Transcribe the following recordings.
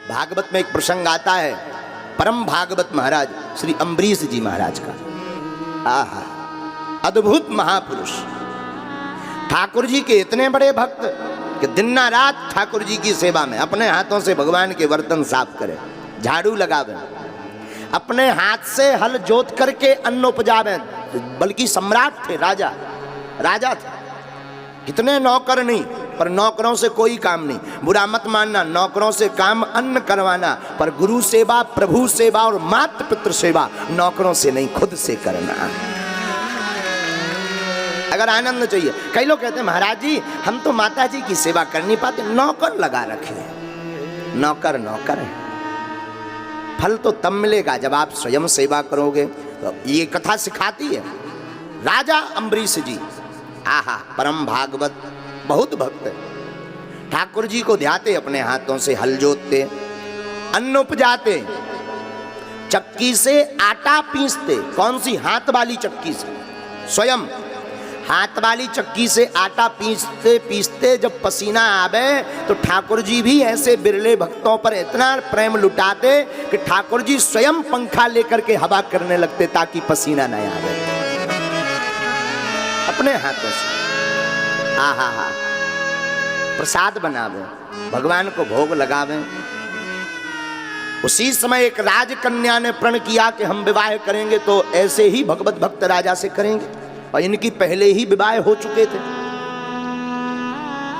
भागवत में एक प्रसंग आता है, परम भागवत महाराज श्री अम्बरीश जी महाराज का। आहा, अद्भुत महापुरुष, ठाकुर जी के इतने बड़े भक्त कि दिन ना रात ठाकुर जी की सेवा में अपने हाथों से भगवान के बर्तन साफ करे, झाड़ू लगावे, अपने हाथ से हल जोत करके अन्न उपजावे। बल्कि सम्राट थे, राजा थे, कितने नौकर नहीं, पर नौकरों से कोई काम नहीं। बुरा मत मानना, नौकरों से काम अन्न करवाना, पर गुरु सेवा, प्रभु सेवा और माता पितृ सेवा नौकरों से नहीं, खुद से करना। अगर आनंद चाहिए, कई लोग कहते हैं महाराज जी हम तो माता जी की सेवा कर नहीं पाते, नौकर लगा रखे। नौकर है, फल तो तब मिलेगा जब आप स्वयं सेवा करोगे। तो ये कथा सिखाती है। राजा अम्बरीश जी, आहा, परम भागवत, बहुत भक्त, ठाकुर जी को ध्याते, अपने हाथों से हल जोतते, अन्न उपजाते, चक्की से आटा पीसते। कौन सी? हाथ वाली चक्की से, स्वयं हाथ वाली चक्की से आटा पीसते जब पसीना आवे तो ठाकुर जी भी ऐसे बिरले भक्तों पर इतना प्रेम लुटाते कि ठाकुर जी स्वयं पंखा लेकर के हवा करने लगते ताकि पसीना न आवे, अपने हाथों से। आहा, प्रसाद बनावे, भगवान को भोग लगावे। उसी समय एक राजकन्या ने प्रण किया कि हम विवाह करेंगे तो ऐसे ही भगवत भक्त राजा से करेंगे, और इनकी पहले ही विवाह हो चुके थे।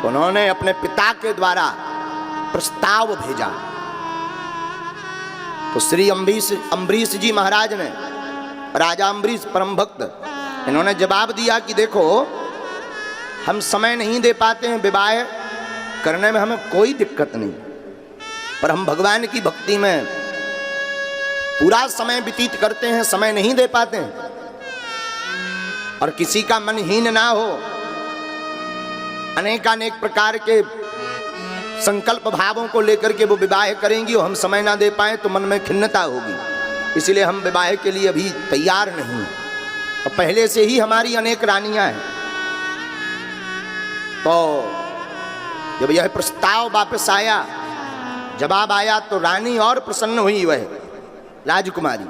उन्होंने अपने पिता के द्वारा प्रस्ताव भेजा तो श्री अम्बरीश जी महाराज ने, राजा अम्बरीश परम भक्त, इन्होंने जवाब दिया कि देखो हम समय नहीं दे पाते हैं, विवाह करने में हमें कोई दिक्कत नहीं, पर हम भगवान की भक्ति में पूरा समय व्यतीत करते हैं, समय नहीं दे पाते हैं। और किसी का मन हीन ना हो, अनेकानेक प्रकार के संकल्प भावों को लेकर के वो विवाह करेंगी और हम समय ना दे पाए तो मन में खिन्नता होगी, इसलिए हम विवाह के लिए अभी तैयार नहीं। और पहले से ही हमारी अनेक रानियां हैं। तो जब यह प्रस्ताव वापस आया, जवाब आया, तो रानी और प्रसन्न हुई, वह राजकुमारी।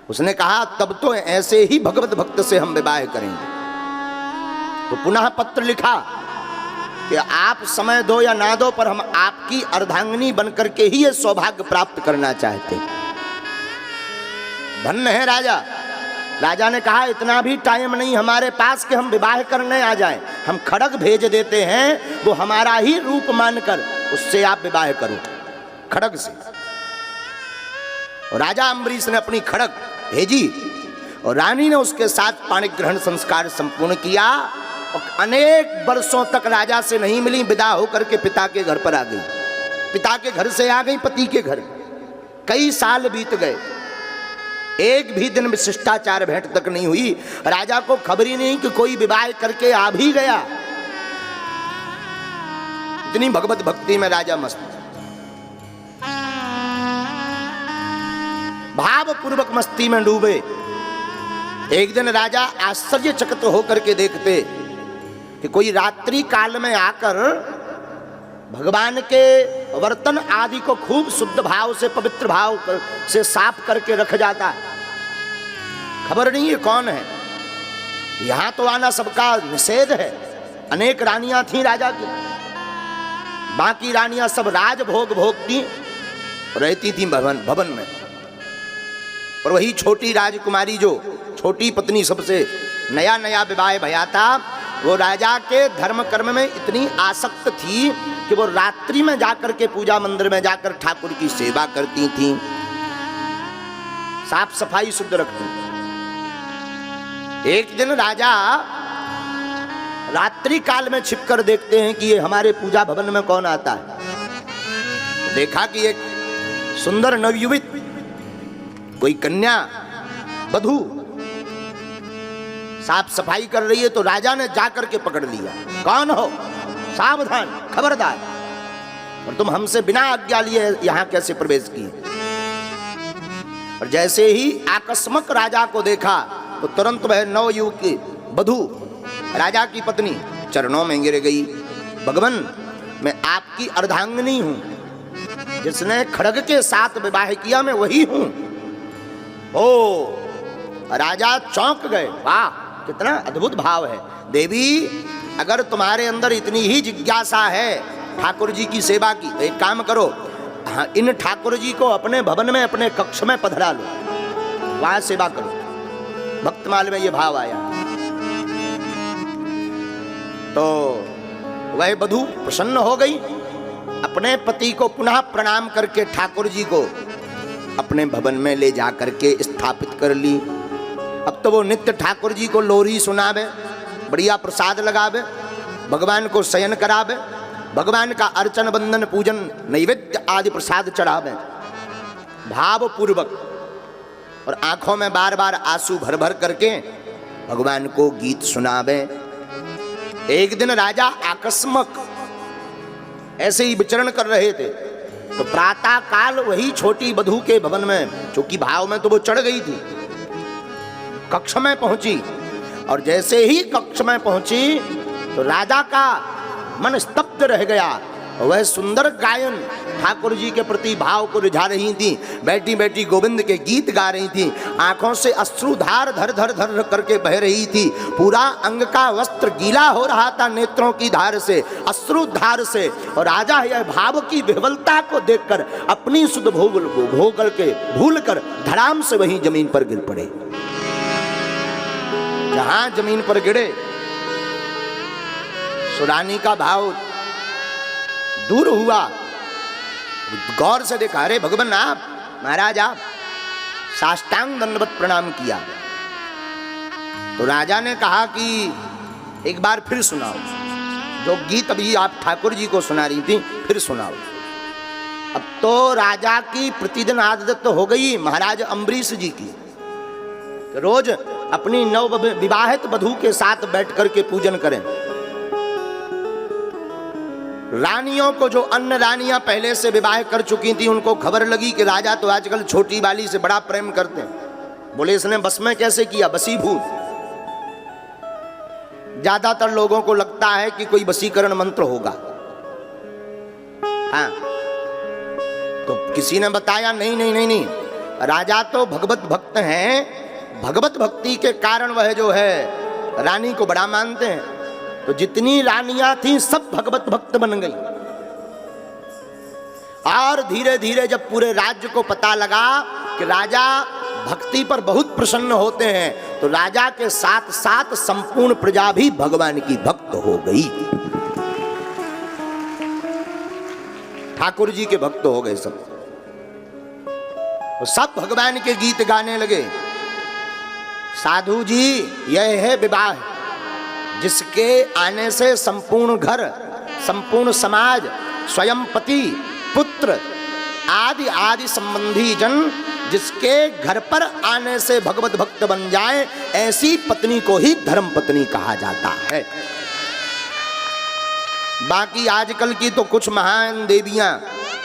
उसने कहा तब तो ऐसे ही भगवत भक्त से हम विवाह करेंगे। तो पुनः पत्र लिखा कि आप समय दो या ना दो, पर हम आपकी अर्धांगिनी बनकर के ही ये सौभाग्य प्राप्त करना चाहते। धन्य है राजा। राजा ने कहा इतना भी टाइम नहीं हमारे पास कि हम विवाह करने आ जाएं, हम खड़ग भेज देते हैं, वो हमारा ही रूप मानकर उससे आप विवाह करो, खड़ग से। और राजा अम्बरीश ने अपनी खड़ग भेजी और रानी ने उसके साथ पाणिक ग्रहण संस्कार संपूर्ण किया। और अनेक वर्षों तक राजा से नहीं मिली, विदा होकर के पिता के घर पर आ गई, पिता के घर से आ गई पति के घर। कई साल बीत गए, एक भी दिन शिष्टाचार भेंट तक नहीं हुई। राजा को खबर ही नहीं कि कोई विवाह करके आ भी गया। इतनी भगवत भक्ति में राजा मस्त, भाव पूर्वक मस्ती में डूबे। एक दिन राजा आश्चर्यचकित होकर के देखते कि कोई रात्रि काल में आकर भगवान के वर्तन आदि को खूब शुद्ध भाव से, पवित्र भाव से साफ करके रख जाता है। खबर नहीं है कौन है, यहां तो आना सबका निषेध है। अनेक रानियां थीं राजा की, बाकी रानियां सब राजभोग भोगती रहती थीं भवन में, और वही छोटी राजकुमारी, जो छोटी पत्नी, सबसे नया नया विवाह भया था, वो राजा के धर्म कर्म में इतनी आसक्त थी कि वो रात्रि में जाकर के पूजा मंदिर में जाकर ठाकुर की सेवा करती थी, साफ सफाई शुद्ध रखती। एक दिन राजा रात्रि काल में छिपकर देखते हैं कि ये हमारे पूजा भवन में कौन आता है। तो देखा कि एक सुंदर नवयुवती, कोई कन्या वधू साफ सफाई कर रही है। तो राजा ने जाकर के पकड़ लिया, कौन हो, सावधान, खबरदार, और तुम हमसे बिना आज्ञा लिए यहां कैसे प्रवेश किए। और जैसे ही आकस्मक राजा को देखा तो तुरंत वह नवयुवती वधू, राजा की पत्नी, चरणों में गिर गई। भगवान, मैं आपकी अर्धांगिनी हूं, जिसने खड्ग के साथ विवाह किया मैं वही हूं। ओ राजा चौंक गए, वाह कितना अद्भुत भाव है। देवी अगर तुम्हारे अंदर इतनी ही जिज्ञासा है ठाकुर जी की सेवा की, तो एक काम करो, हाँ, इन ठाकुर जी को अपने भवन में, अपने कक्ष में पधरा लो, वहां सेवा करो। भक्तमाल में ये भाव आया। तो वह वधू प्रसन्न हो गई, अपने पति को पुनः प्रणाम करके ठाकुर जी को अपने भवन में ले जा करके स्थापित कर ली। अब तो वो नित्य ठाकुर जी को लोरी सुनावे, बढ़िया प्रसाद लगावे, भगवान को शयन करावे, भगवान का अर्चन बंदन पूजन नैवेद्य आदि प्रसाद चढ़ावे भाव पूर्वक, और आंखों में बार बार आंसू भर भर करके भगवान को गीत सुनावे। एक दिन राजा आकस्मक ऐसे ही विचरण कर रहे थे, तो प्रातः काल वही छोटी वधू के भवन में, चूंकि भाव में तो वो चढ़ गई थी, कक्ष में पहुंची। और जैसे ही कक्ष में पहुंची तो राजा का मन स्तब्ध रह गया। वह सुंदर गायन ठाकुर जी के प्रति भाव को रिझा रही थी, बैठी बैठी गोविंद के गीत गा रही थी, आंखों से अश्रुधार धर धर धर करके बह रही थी, पूरा अंग का वस्त्र गीला हो रहा था नेत्रों की धार से, अश्रुधार से। और राजा यह भाव की विह्वलता को देखकर अपनी सुध भोग के भूल कर धड़ाम से वहीं जमीन पर गिर पड़े। जहां जमीन पर गिरे सुरानी का भाव दूर हुआ, गौर से देखा, अरे भगवान आप, महाराज आप, साष्टांग दंडवत प्रणाम किया। तो राजा ने कहा कि एक बार फिर सुनाओ, जो गीत अभी आप ठाकुर जी को सुना रही थी फिर सुनाओ। अब तो राजा की प्रतिदिन आदत हो गई महाराज अम्बरीश जी की, रोज अपनी नव विवाहित वधू के साथ बैठ करके पूजन करें। रानियों को, जो अन्य रानियां पहले से विवाह कर चुकी थी, उनको खबर लगी कि राजा तो आजकल छोटी वाली से बड़ा प्रेम करते हैं। बोले इसने बस में कैसे किया, वशीभूत। ज्यादातर लोगों को लगता है कि कोई वशीकरण मंत्र होगा, हाँ, तो किसी ने बताया नहीं नहीं नहीं नहीं, राजा तो भगवत भक्त हैं, भगवत भक्ति के कारण वह जो है रानी को बड़ा मानते हैं। तो जितनी रानियां थीं सब भगवत भक्त बन गई। और धीरे धीरे जब पूरे राज्य को पता लगा कि राजा भक्ति पर बहुत प्रसन्न होते हैं, तो राजा के साथ साथ संपूर्ण प्रजा भी भगवान की भक्त हो गई, ठाकुर जी के भक्त हो गए सब। तो सब भगवान के गीत गाने लगे। साधु जी, यह है विवाह, जिसके आने से संपूर्ण घर, संपूर्ण समाज, स्वयं पति, पुत्र आदि आदि संबंधी जन जिसके घर पर आने से भगवत भक्त बन जाए, ऐसी पत्नी को ही धर्म पत्नी कहा जाता है। बाकी आजकल की तो कुछ महान देवियां,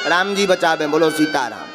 राम जी बचावे, बोलो सीताराम।